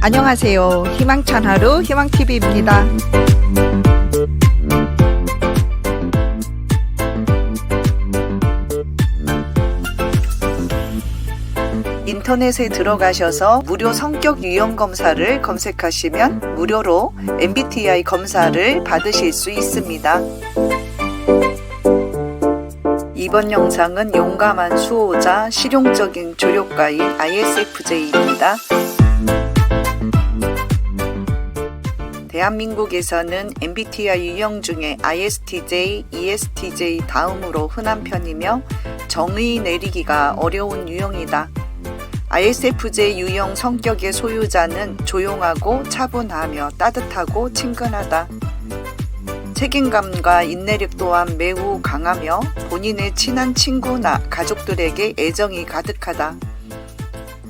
안녕하세요. 희망찬 하루 희망TV입니다. 인터넷에 들어가셔서 무료 성격 유형 검사를 검색하시면 무료로 MBTI 검사를 받으실 수 있습니다. 이번 영상은 용감한 수호자, 실용적인 조력가인 ISFJ입니다. 대한민국에서는 MBTI 유형 중에 ISTJ, ESTJ 다음으로 흔한 편이며 정의 내리기가 어려운 유형이다. ISFJ 유형 성격의 소유자는 조용하고 차분하며 따뜻하고 친근하다. 책임감과 인내력 또한 매우 강하며 본인의 친한 친구나 가족들에게 애정이 가득하다.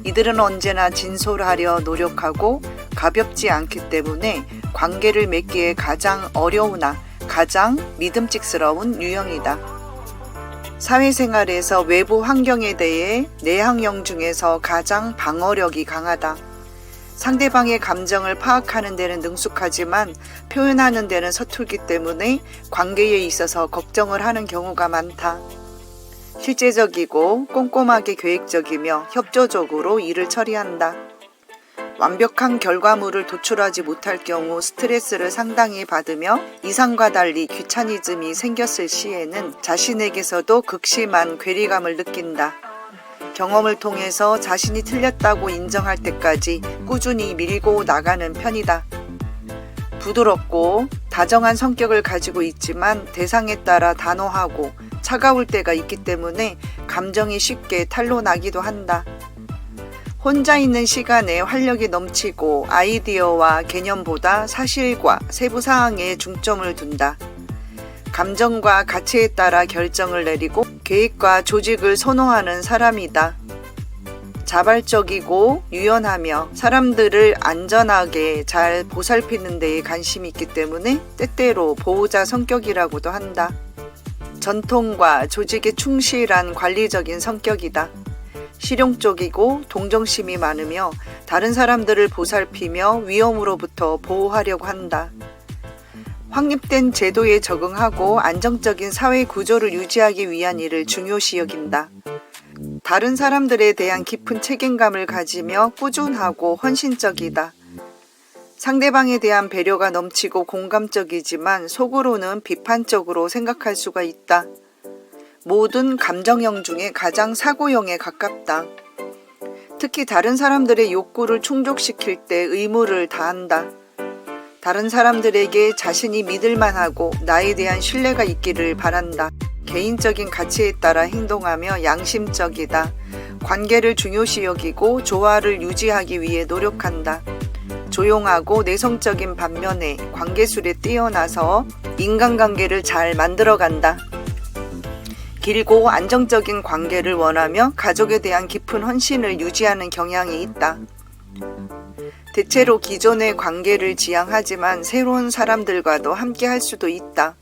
이들은 언제나 진솔하려 노력하고 가볍지 않기 때문에 관계를 맺기에 가장 어려우나 가장 믿음직스러운 유형이다. 사회생활에서 외부 환경에 대해 내향형 중에서 가장 방어력이 강하다. 상대방의 감정을 파악하는 데는 능숙하지만 표현하는 데는 서툴기 때문에 관계에 있어서 걱정을 하는 경우가 많다. 실제적이고 꼼꼼하게 계획적이며 협조적으로 일을 처리한다. 완벽한 결과물을 도출하지 못할 경우 스트레스를 상당히 받으며 이상과 달리 귀차니즘이 생겼을 시에는 자신에게서도 극심한 괴리감을 느낀다. 경험을 통해서 자신이 틀렸다고 인정할 때까지 꾸준히 밀고 나가는 편이다. 부드럽고 다정한 성격을 가지고 있지만 대상에 따라 단호하고 차가울 때가 있기 때문에 감정이 쉽게 탄로나기도 한다. 혼자 있는 시간에 활력이 넘치고 아이디어와 개념보다 사실과 세부 사항에 중점을 둔다. 감정과 가치에 따라 결정을 내리고 계획과 조직을 선호하는 사람이다. 자발적이고 유연하며 사람들을 안전하게 잘 보살피는 데에 관심이 있기 때문에 때때로 보호자 성격이라고도 한다. 전통과 조직에 충실한 관리적인 성격이다. 실용적이고 동정심이 많으며 다른 사람들을 보살피며 위험으로부터 보호하려고 한다. 확립된 제도에 적응하고 안정적인 사회 구조를 유지하기 위한 일을 중요시 여긴다. 다른 사람들에 대한 깊은 책임감을 가지며 꾸준하고 헌신적이다. 상대방에 대한 배려가 넘치고 공감적이지만 속으로는 비판적으로 생각할 수가 있다. 모든 감정형 중에 가장 사고형에 가깝다. 특히 다른 사람들의 욕구를 충족시킬 때 의무를 다한다. 다른 사람들에게 자신이 믿을만하고 나에 대한 신뢰가 있기를 바란다. 개인적인 가치에 따라 행동하며 양심적이다. 관계를 중요시 여기고 조화를 유지하기 위해 노력한다. 조용하고 내성적인 반면에 관계술에 뛰어나서 인간관계를 잘 만들어간다. 길고 안정적인 관계를 원하며 가족에 대한 깊은 헌신을 유지하는 경향이 있다. 대체로 기존의 관계를 지향하지만 새로운 사람들과도 함께 할 수도 있다.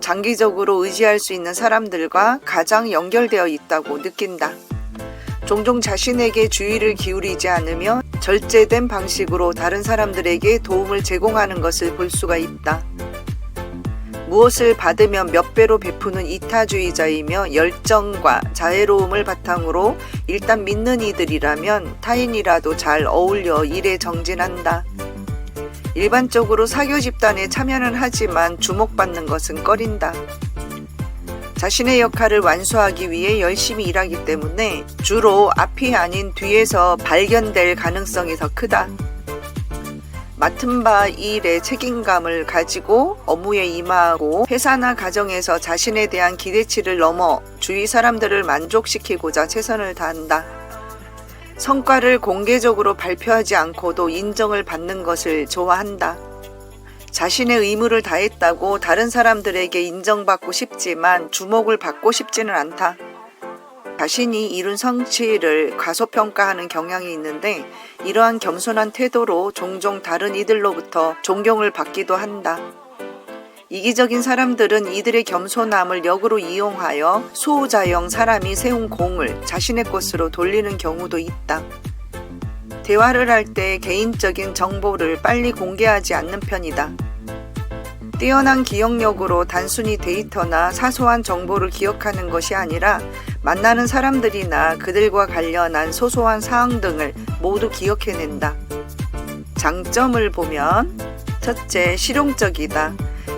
장기적으로 의지할 수 있는 사람들과 가장 연결되어 있다고 느낀다. 종종 자신에게 주의를 기울이지 않으며 절제된 방식으로 다른 사람들에게 도움을 제공하는 것을 볼 수가 있다. 무엇을 받으면 몇 배로 베푸는 이타주의자이며 열정과 자애로움을 바탕으로 일단 믿는 이들이라면 타인이라도 잘 어울려 일에 정진한다. 일반적으로 사교 집단에 참여는 하지만 주목받는 것은 꺼린다. 자신의 역할을 완수하기 위해 열심히 일하기 때문에 주로 앞이 아닌 뒤에서 발견될 가능성이 더 크다. 맡은 바 일에 책임감을 가지고 업무에 임하고 회사나 가정에서 자신에 대한 기대치를 넘어 주위 사람들을 만족시키고자 최선을 다한다. 성과를 공개적으로 발표하지 않고도 인정을 받는 것을 좋아한다. 자신의 의무를 다했다고 다른 사람들에게 인정받고 싶지만 주목을 받고 싶지는 않다. 자신이 이룬 성취를 과소평가하는 경향이 있는데 이러한 겸손한 태도로 종종 다른 이들로부터 존경을 받기도 한다. 이기적인 사람들은 이들의 겸손함을 역으로 이용하여 수호자형 사람이 세운 공을 자신의 것으로 돌리는 경우도 있다. 대화를 할 때 개인적인 정보를 빨리 공개하지 않는 편이다. 뛰어난 기억력으로 단순히 데이터나 사소한 정보를 기억하는 것이 아니라 만나는 사람들이나 그들과 관련한 소소한 사항 등을 모두 기억해낸다. 장점을 보면 첫째, 실용적이다.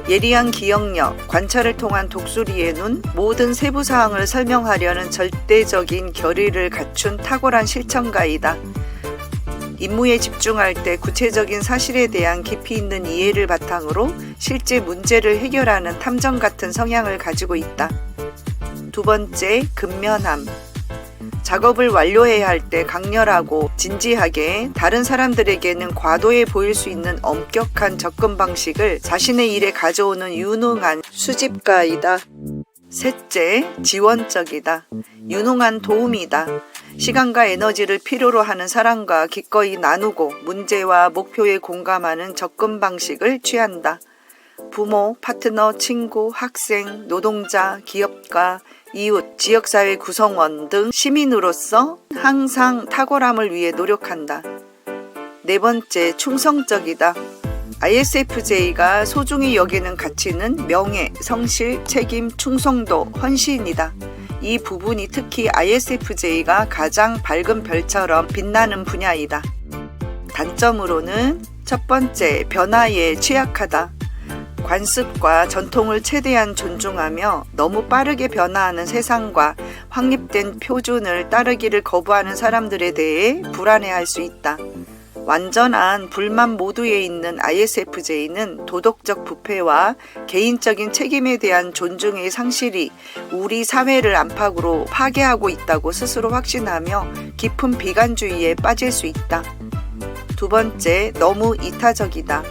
예리한 기억력, 관찰을 통한 독수리의 눈, 모든 세부 사항을 설명하려는 절대적인 결의를 갖춘 탁월한 실천가이다. 임무에 집중할 때 구체적인 사실에 대한 깊이 있는 이해를 바탕으로 실제 문제를 해결하는 탐정 같은 성향을 가지고 있다. 두 번째, 근면함. 작업을 완료해야 할 때 강렬하고 진지하게, 다른 사람들에게는 과도해 보일 수 있는 엄격한 접근 방식을 자신의 일에 가져오는 유능한 수집가이다. 셋째, 지원적이다. 유능한 도움이다. 시간과 에너지를 필요로 하는 사람과 기꺼이 나누고 문제와 목표에 공감하는 접근 방식을 취한다. 부모, 파트너, 친구, 학생, 노동자, 기업가, 이웃, 지역사회 구성원 등 시민으로서 항상 탁월함을 위해 노력한다. 네 번째, 충성적이다. ISFJ가 소중히 여기는 가치는 명예, 성실, 책임, 충성도, 헌신이다. 이 부분이 특히 ISFJ가 가장 밝은 별처럼 빛나는 분야이다. 단점으로는 첫 번째, 변화에 취약하다. 관습과 전통을 최대한 존중하며 너무 빠르게 변화하는 세상과 확립된 표준을 따르기를 거부하는 사람들에 대해 불안해할 수 있다. 완전한 불만 모두에 있는 ISFJ는 도덕적 부패와 개인적인 책임에 대한 존중의 상실이 우리 사회를 안팎으로 파괴하고 있다고 스스로 확신하며 깊은 비관주의에 빠질 수 있다. 두 번째, 너무 이타적이다.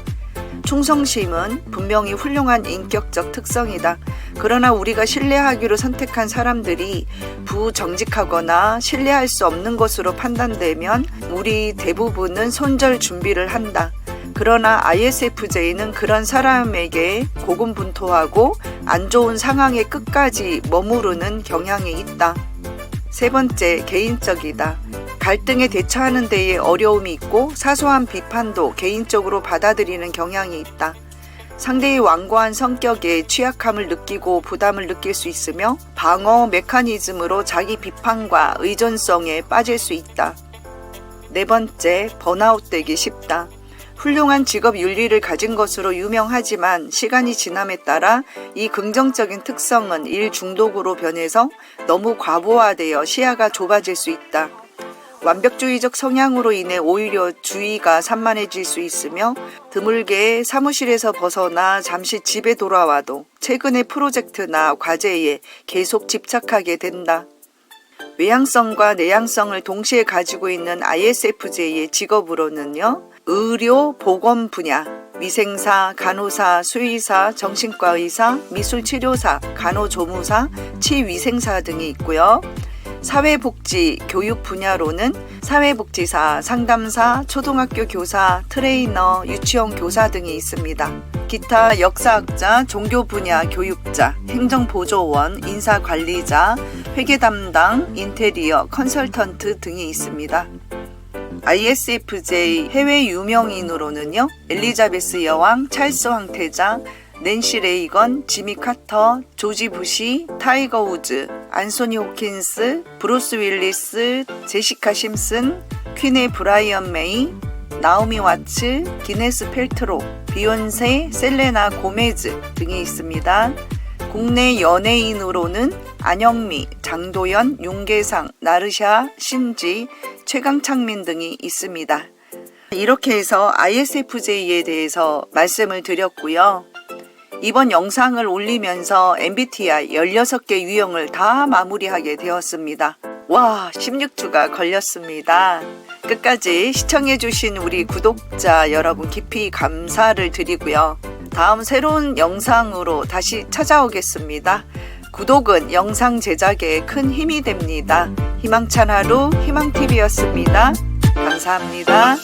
충성심은 분명히 훌륭한 인격적 특성이다. 그러나 우리가 신뢰하기로 선택한 사람들이 부정직하거나 신뢰할 수 없는 것으로 판단되면 우리 대부분은 손절 준비를 한다. 그러나 ISFJ는 그런 사람에게 고군분투하고 안 좋은 상황에 끝까지 머무르는 경향이 있다. 세 번째, 개인적이다. 갈등에 대처하는 데에 어려움이 있고 사소한 비판도 개인적으로 받아들이는 경향이 있다. 상대의 완고한 성격에 취약함을 느끼고 부담을 느낄 수 있으며 방어 메커니즘으로 자기 비판과 의존성에 빠질 수 있다. 네 번째, 번아웃 되기 쉽다. 훌륭한 직업 윤리를 가진 것으로 유명하지만 시간이 지남에 따라 이 긍정적인 특성은 일 중독으로 변해서 너무 과부하되어 시야가 좁아질 수 있다. 완벽주의적 성향으로 인해 오히려 주의가 산만해질 수 있으며 드물게 사무실에서 벗어나 잠시 집에 돌아와도 최근의 프로젝트나 과제에 계속 집착하게 된다. 외향성과 내향성을 동시에 가지고 있는 ISFJ의 직업으로는요, 의료, 보건 분야, 위생사, 간호사, 수의사, 정신과 의사, 미술치료사, 간호조무사, 치위생사 등이 있고요. 사회복지, 교육 분야로는 사회복지사, 상담사, 초등학교 교사, 트레이너, 유치원 교사 등이 있습니다. 기타 역사학자, 종교 분야 교육자, 행정보조원, 인사관리자, 회계담당, 인테리어, 컨설턴트 등이 있습니다. ISFJ 해외 유명인으로는요, 엘리자베스 여왕, 찰스 황태자, 낸시 레이건, 지미 카터, 조지 부시, 타이거 우즈, 안소니 호킨스, 브루스 윌리스, 제시카 심슨, 퀸의 브라이언 메이, 나오미 와츠, 기네스 펠트로, 비욘세, 셀레나 고메즈 등이 있습니다. 국내 연예인으로는 안영미, 장도연, 윤계상, 나르샤, 신지, 최강창민 등이 있습니다. 이렇게 해서 ISFJ에 대해서 말씀을 드렸고요. 이번 영상을 올리면서 MBTI 16개 유형을 다 마무리하게 되었습니다. 와, 16주가 걸렸습니다. 끝까지 시청해주신 우리 구독자 여러분 깊이 감사를 드리고요. 다음 새로운 영상으로 다시 찾아오겠습니다. 구독은 영상 제작에 큰 힘이 됩니다. 희망찬 하루 희망TV였습니다. 감사합니다.